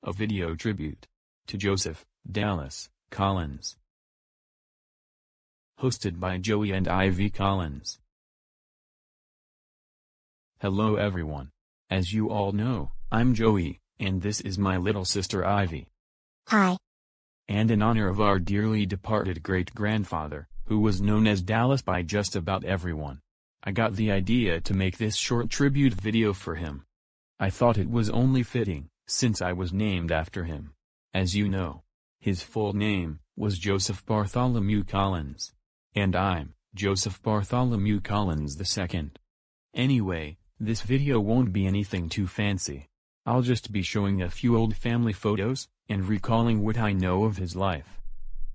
a video tribute to Joseph Dallas Collins. Hosted by Joey and Ivy Collins. Hello everyone. As you all know, I'm Joey, and this is my little sister Ivy. Hi. And in honor of our dearly departed great-grandfather, who was known as Dallas by just about everyone, I got the idea to make this short tribute video for him. I thought it was only fitting, since I was named after him. As you know, his full name was Joseph Bartholomew Collins. And I'm Joseph Bartholomew Collins II. Anyway, this video won't be anything too fancy. I'll just be showing a few old family photos, and recalling what I know of his life.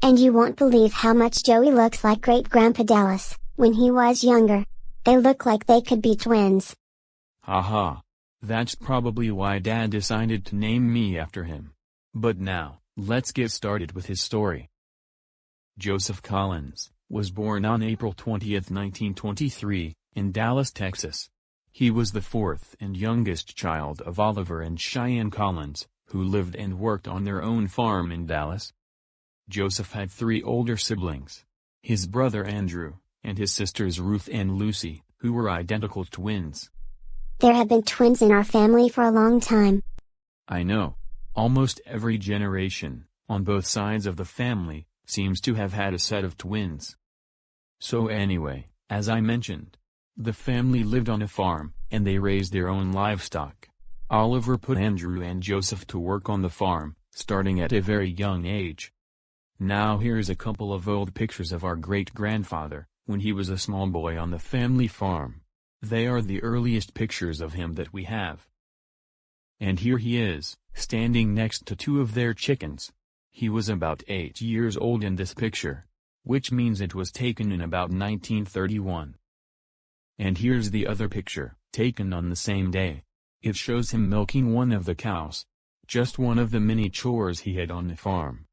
And you won't believe how much Joey looks like Great-Grandpa Dallas, when he was younger. They look like they could be twins. Haha. That's probably why Dad decided to name me after him. But now, let's get started with his story. Joseph Collins was born on April 20, 1923, in Dallas, Texas. He was the fourth and youngest child of Oliver and Cheyenne Collins, who lived and worked on their own farm in Dallas. Joseph had three older siblings: his brother Andrew, and his sisters Ruth and Lucy, who were identical twins. There have been twins in our family for a long time. I know. Almost every generation, on both sides of the family, seems to have had a set of twins. So anyway, as I mentioned, the family lived on a farm, and they raised their own livestock. Oliver put Andrew and Joseph to work on the farm, starting at a very young age. Now here's a couple of old pictures of our great-grandfather, when he was a small boy on the family farm. They are the earliest pictures of him that we have. And here he is, standing next to two of their chickens. He was about 8 years old in this picture, which means it was taken in about 1931. And here's the other picture, taken on the same day. It shows him milking one of the cows. Just one of the many chores he had on the farm.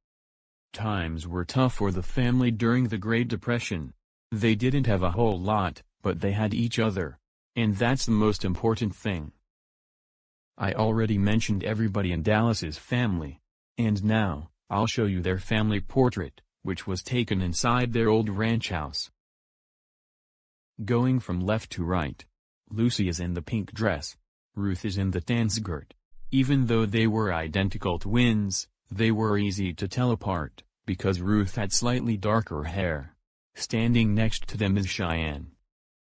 Times were tough for the family during the Great Depression. They didn't have a whole lot, but they had each other. And that's the most important thing. I already mentioned everybody in Dallas's family. And now, I'll show you their family portrait, which was taken inside their old ranch house. Going from left to right. Lucy is in the pink dress. Ruth is in the tan skirt. Even though they were identical twins, they were easy to tell apart, because Ruth had slightly darker hair. Standing next to them is Cheyenne.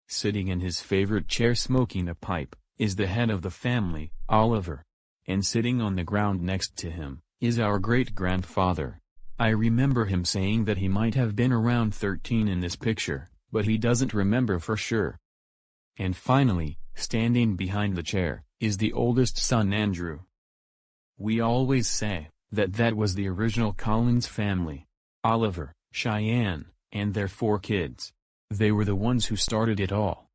Sitting in his favorite chair smoking a pipe, is the head of the family, Oliver. And sitting on the ground next to him, is our great-grandfather. I remember him saying that he might have been around 13 in this picture, but he doesn't remember for sure. And finally, standing behind the chair, is the oldest son Andrew. We always say that was the original Collins family. Oliver, Cheyenne, and their 4 kids. They were the ones who started it all.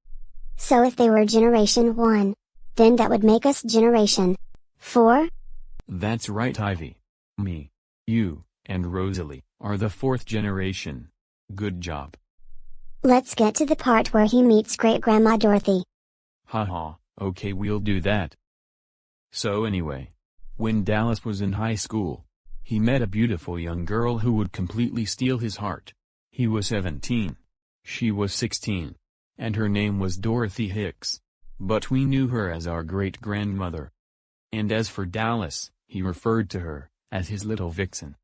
So if they were Generation 1, then that would make us Generation 4? That's right, Ivy. Me, you, and Rosalie are the 4th generation. Good job. Let's get to the part where he meets Great-Grandma Dorothy. Haha, okay, we'll do that. So anyway, when Dallas was in high school, he met a beautiful young girl who would completely steal his heart. He was 17. She was 16. And her name was Dorothy Hicks. But we knew her as our great-grandmother. And as for Dallas, he referred to her as his little vixen.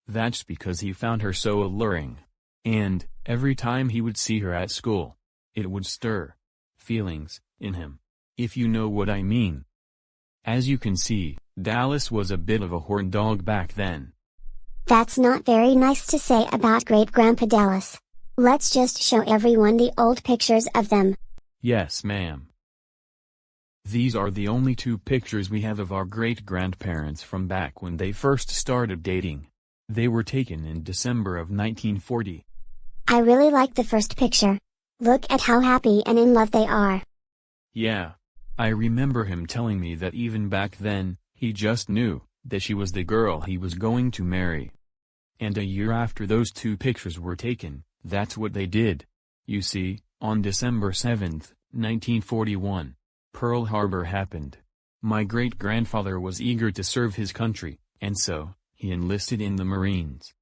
That's because he found her so alluring. And, every time he would see her at school, it would stir feelings in him, if you know what I mean. As you can see, Dallas was a bit of a horn dog back then. That's not very nice to say about Great-Grandpa Dallas. Let's just show everyone the old pictures of them. Yes, ma'am. These are the only 2 pictures we have of our great-grandparents from back when they first started dating. They were taken in December of 1940. I really like the first picture. Look at how happy and in love they are. Yeah. I remember him telling me that even back then, he just knew that she was the girl he was going to marry. And a year after those 2 pictures were taken, that's what they did. You see, on December 7, 1941, Pearl Harbor happened. My great-grandfather was eager to serve his country, and so, he enlisted in the Marines.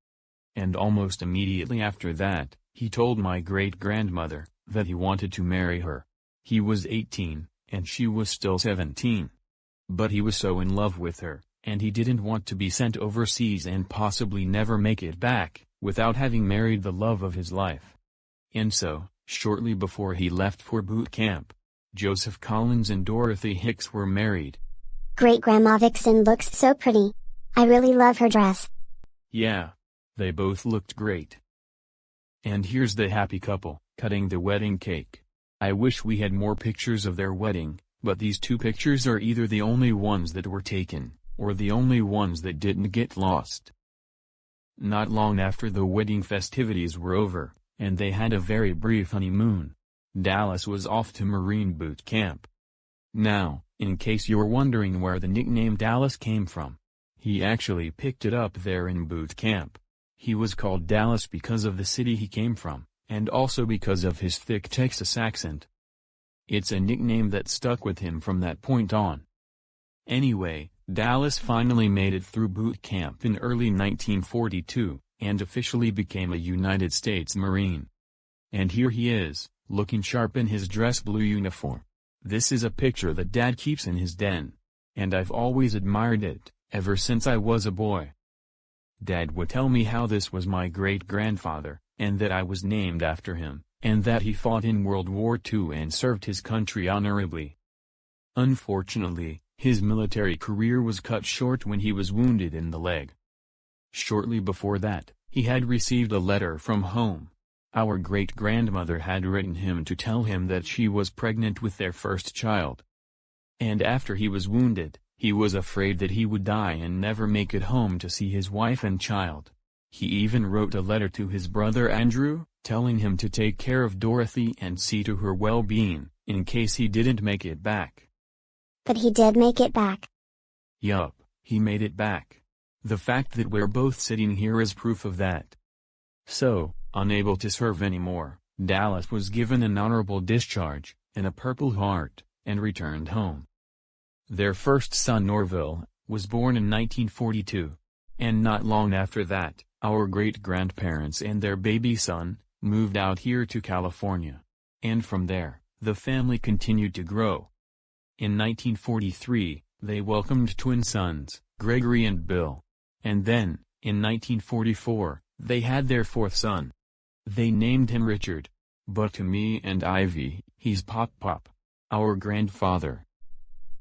And almost immediately after that, he told my great-grandmother that he wanted to marry her. He was 18, and she was still 17. But he was so in love with her, and he didn't want to be sent overseas and possibly never make it back, without having married the love of his life. And so, shortly before he left for boot camp, Joseph Collins and Dorothy Hicks were married. Great-Grandma Vixen looks so pretty. I really love her dress. Yeah. They both looked great. And here's the happy couple, cutting the wedding cake. I wish we had more pictures of their wedding, but these two pictures are either the only ones that were taken, or the only ones that didn't get lost. Not long after the wedding festivities were over, and they had a very brief honeymoon, Dallas was off to Marine boot camp. Now, in case you're wondering where the nickname Dallas came from, he actually picked it up there in boot camp. He was called Dallas because of the city he came from, and also because of his thick Texas accent. It's a nickname that stuck with him from that point on. Anyway, Dallas finally made it through boot camp in early 1942, and officially became a United States Marine. And here he is, looking sharp in his dress blue uniform. This is a picture that Dad keeps in his den, and I've always admired it, ever since I was a boy. Dad would tell me how this was my great-grandfather, and that I was named after him, and that he fought in World War II and served his country honorably. Unfortunately, his military career was cut short when he was wounded in the leg. Shortly before that, he had received a letter from home. Our great-grandmother had written him to tell him that she was pregnant with their first child. And after he was wounded, he was afraid that he would die and never make it home to see his wife and child. He even wrote a letter to his brother Andrew, telling him to take care of Dorothy and see to her well-being, in case he didn't make it back. But he did make it back. Yup, he made it back. The fact that we're both sitting here is proof of that. So, unable to serve anymore, Dallas was given an honorable discharge, and a Purple Heart, and returned home. Their first son Norville was born in 1942, and not long after that, our great-grandparents and their baby son moved out here to California. And from there, the family continued to grow. In 1943, they welcomed twin sons, Gregory and Bill. And then, in 1944, they had their fourth son. They named him Richard. But to me and Ivy, he's Pop, our grandfather.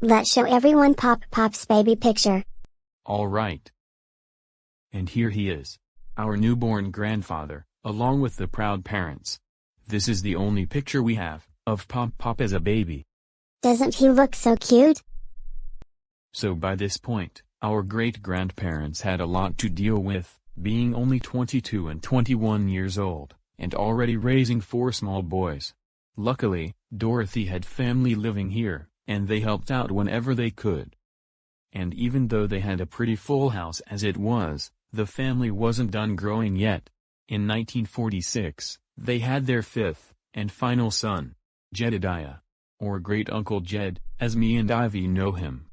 Let's show everyone Pop's baby picture. All right. And here he is, our newborn grandfather, along with the proud parents. This is the only picture we have of Pop as a baby. Doesn't he look so cute? So by this point, our great-grandparents had a lot to deal with, being only 22 and 21 years old, and already raising 4 small boys. Luckily, Dorothy had family living here, and they helped out whenever they could. And even though they had a pretty full house as it was, the family wasn't done growing yet. In 1946, they had their 5th, and final son, Jedediah, or Great-Uncle Jed, as me and Ivy know him.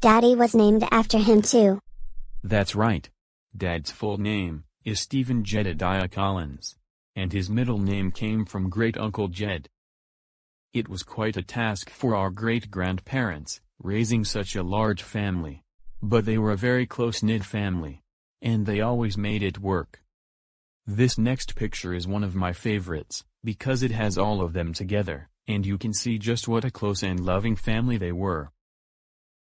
Daddy was named after him too. That's right. Dad's full name is Stephen Jedediah Collins, and his middle name came from Great-Uncle Jed. It was quite a task for our great-grandparents, raising such a large family. But they were a very close-knit family, and they always made it work. This next picture is one of my favorites, because it has all of them together, and you can see just what a close and loving family they were.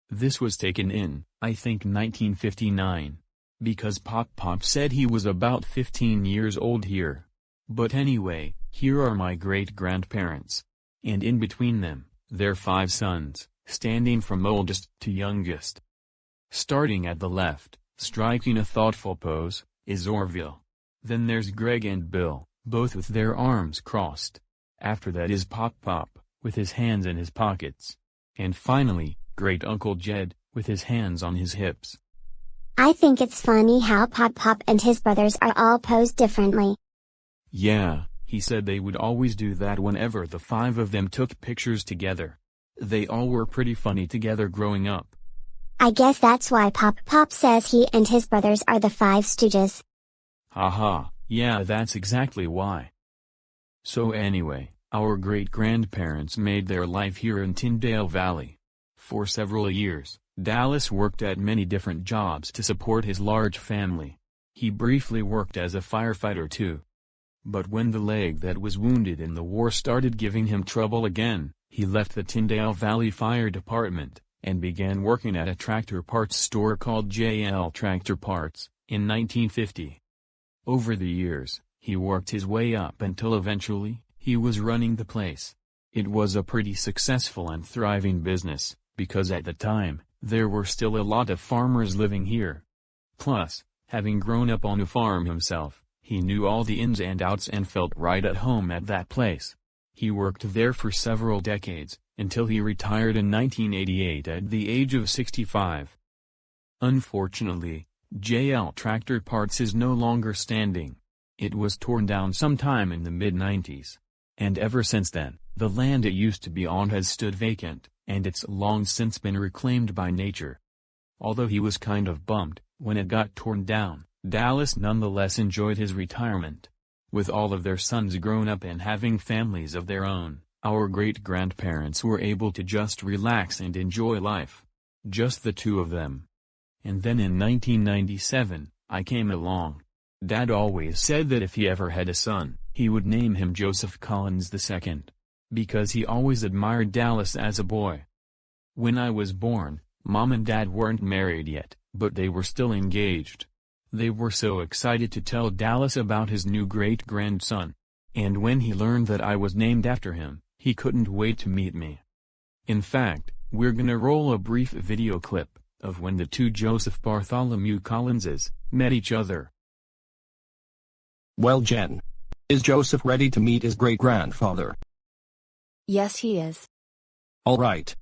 This was taken in, I think 1959. Because Pop said he was about 15 years old here. But anyway, here are my great-grandparents. And in between them, their 5 sons, standing from oldest to youngest. Starting at the left, striking a thoughtful pose, is Orville. Then there's Greg and Bill, both with their arms crossed. After that is Pop, with his hands in his pockets. And finally, Great-Uncle Jed, with his hands on his hips. I think it's funny how Pop and his brothers are all posed differently. Yeah, he said they would always do that whenever the 5 of them took pictures together. They all were pretty funny together growing up. I guess that's why Pop says he and his brothers are the Five Stooges. Haha, yeah, that's exactly why. So anyway, our great-grandparents made their life here in Tyndale Valley. For several years, Dallas worked at many different jobs to support his large family. He briefly worked as a firefighter too. But when the leg that was wounded in the war started giving him trouble again, he left the Tyndale Valley Fire Department, and began working at a tractor parts store called JL Tractor Parts, in 1950. Over the years, he worked his way up until eventually, he was running the place. It was a pretty successful and thriving business, because at the time, there were still a lot of farmers living here. Plus, having grown up on a farm himself, he knew all the ins and outs and felt right at home at that place. He worked there for several decades, until he retired in 1988 at the age of 65. Unfortunately, JL Tractor Parts is no longer standing. It was torn down sometime in the mid-90s. And ever since then, the land it used to be on has stood vacant, and it's long since been reclaimed by nature. Although he was kind of bummed when it got torn down, Dallas nonetheless enjoyed his retirement. With all of their sons grown up and having families of their own, our great-grandparents were able to just relax and enjoy life. Just the two of them. And then in 1997, I came along. Dad always said that if he ever had a son, he would name him Joseph Collins II. Because he always admired Dallas as a boy. When I was born, Mom and Dad weren't married yet, but they were still engaged. They were so excited to tell Dallas about his new great-grandson. And when he learned that I was named after him, he couldn't wait to meet me. In fact, we're gonna roll a brief video clip of when the two Joseph Bartholomew Collinses met each other. Well, Jen, is Joseph ready to meet his great-grandfather? Yes, he is. All right.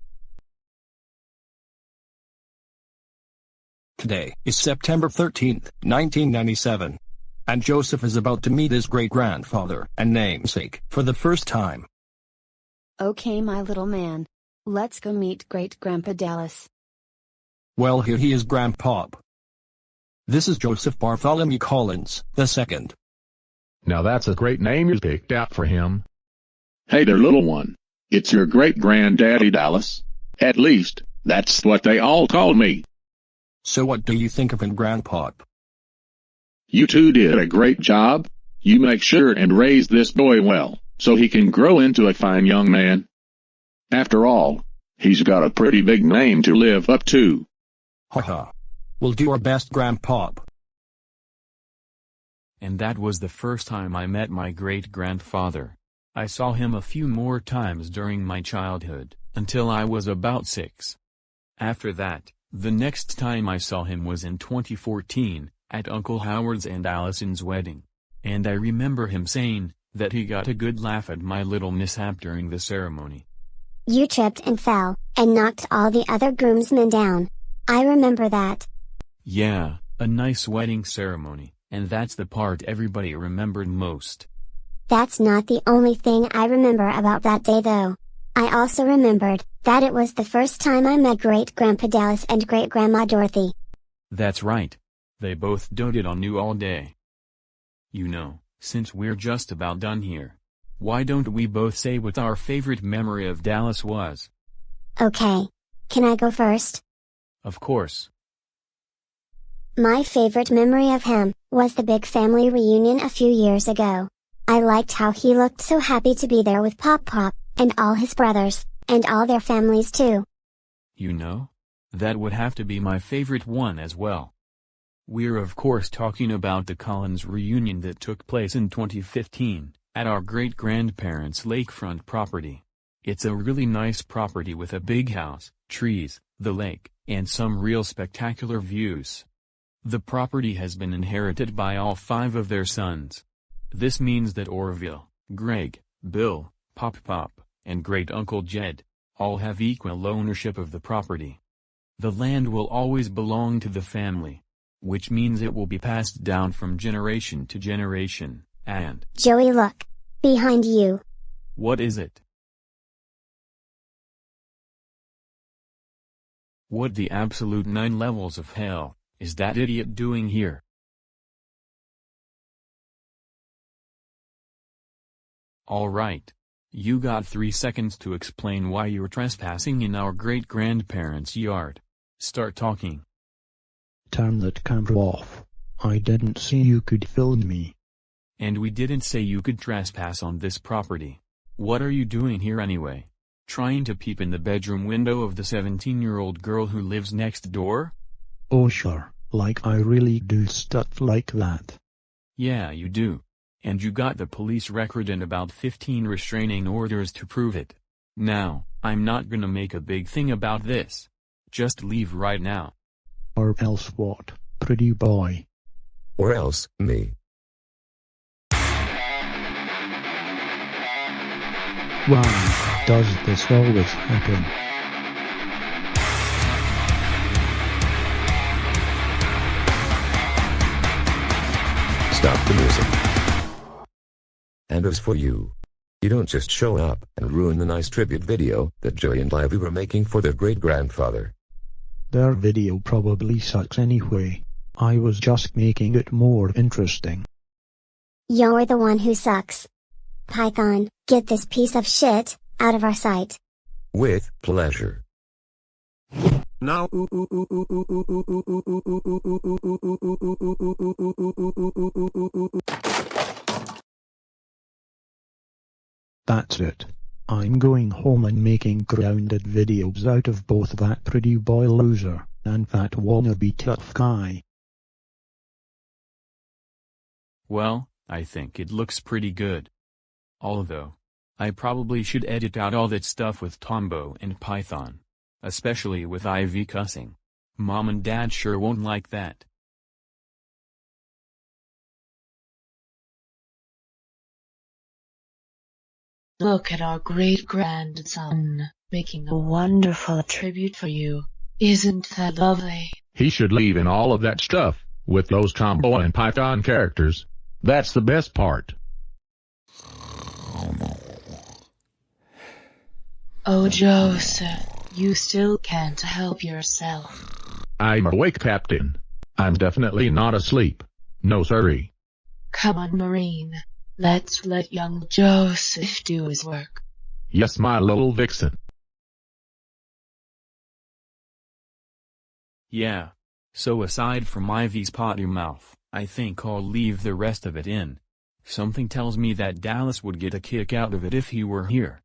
Today is September 13th, 1997. And Joseph is about to meet his great-grandfather and namesake for the first time. Okay, my little man. Let's go meet Great-Grandpa Dallas. Well, here he is, Grandpop. This is Joseph Bartholomew Collins II. Now that's a great name you picked out for him. Hey there, little one. It's your great-granddaddy Dallas. At least, that's what they all called me. So what do you think of him, Grandpop? You two did a great job. You make sure and raise this boy well, so he can grow into a fine young man. After all, he's got a pretty big name to live up to. Haha. We'll do our best, Grandpop. And that was the first time I met my great-grandfather. I saw him a few more times during my childhood, until I was about 6. After that, the next time I saw him was in 2014, at Uncle Howard's and Allison's wedding. And I remember him saying that he got a good laugh at my little mishap during the ceremony. You tripped and fell, and knocked all the other groomsmen down. I remember that. Yeah, a nice wedding ceremony, and that's the part everybody remembered most. That's not the only thing I remember about that day though. I also remembered that it was the first time I met Great-Grandpa Dallas and Great-Grandma Dorothy. That's right. They both doted on you all day. You know, since we're just about done here, why don't we both say what our favorite memory of Dallas was? Okay. Can I go first? Of course. My favorite memory of him was the big family reunion a few years ago. I liked how he looked so happy to be there with Pop, and all his brothers, and all their families too. You know, that would have to be my favorite one as well. We're of course talking about the Collins reunion that took place in 2015, at our great-grandparents' lakefront property. It's a really nice property with a big house, trees, the lake, and some real spectacular views. The property has been inherited by all 5 of their sons. This means that Orville, Greg, Bill, Pop, and Great-Uncle Jed, all have equal ownership of the property. The land will always belong to the family, which means it will be passed down from generation to generation, and… Joey, look! Behind you! What is it? What the absolute 9 levels of hell is that idiot doing here? Alright. You got 3 seconds to explain why you're trespassing in our great-grandparents' yard. Start talking. Turn that camera off. I didn't say you could film me. And we didn't say you could trespass on this property. What are you doing here anyway? Trying to peep in the bedroom window of the 17-year-old girl who lives next door? Oh sure, like I really do stuff like that. Yeah, you do. And you got the police record and about 15 restraining orders to prove it. Now, I'm not gonna make a big thing about this. Just leave right now. Or else what, pretty boy? Or else, me. Why does this always happen? Stop the music. And as for you, you don't just show up and ruin the nice tribute video that Joey and Livy were making for their great-grandfather. Their video probably sucks anyway. I was just making it more interesting. You're the one who sucks. Python, get this piece of shit out of our sight. With pleasure. Now. That's it. I'm going home and making grounded videos out of both that pretty boy loser and that wannabe tough guy. Well, I think it looks pretty good. Although, I probably should edit out all that stuff with Tombo and Python. Especially with Ivy cussing. Mom and Dad sure won't like that. Look at our great-grandson, making a wonderful tribute for you. Isn't that lovely? He should leave in all of that stuff, with those Tombo and Python characters. That's the best part. Oh, Joseph, you still can't help yourself. I'm awake, Captain. I'm definitely not asleep. No siree. Come on, Marine. Let's let young Joseph do his work. Yes, my little vixen. Yeah. So aside from Ivy's potty mouth, I think I'll leave the rest of it in. Something tells me that Dallas would get a kick out of it if he were here.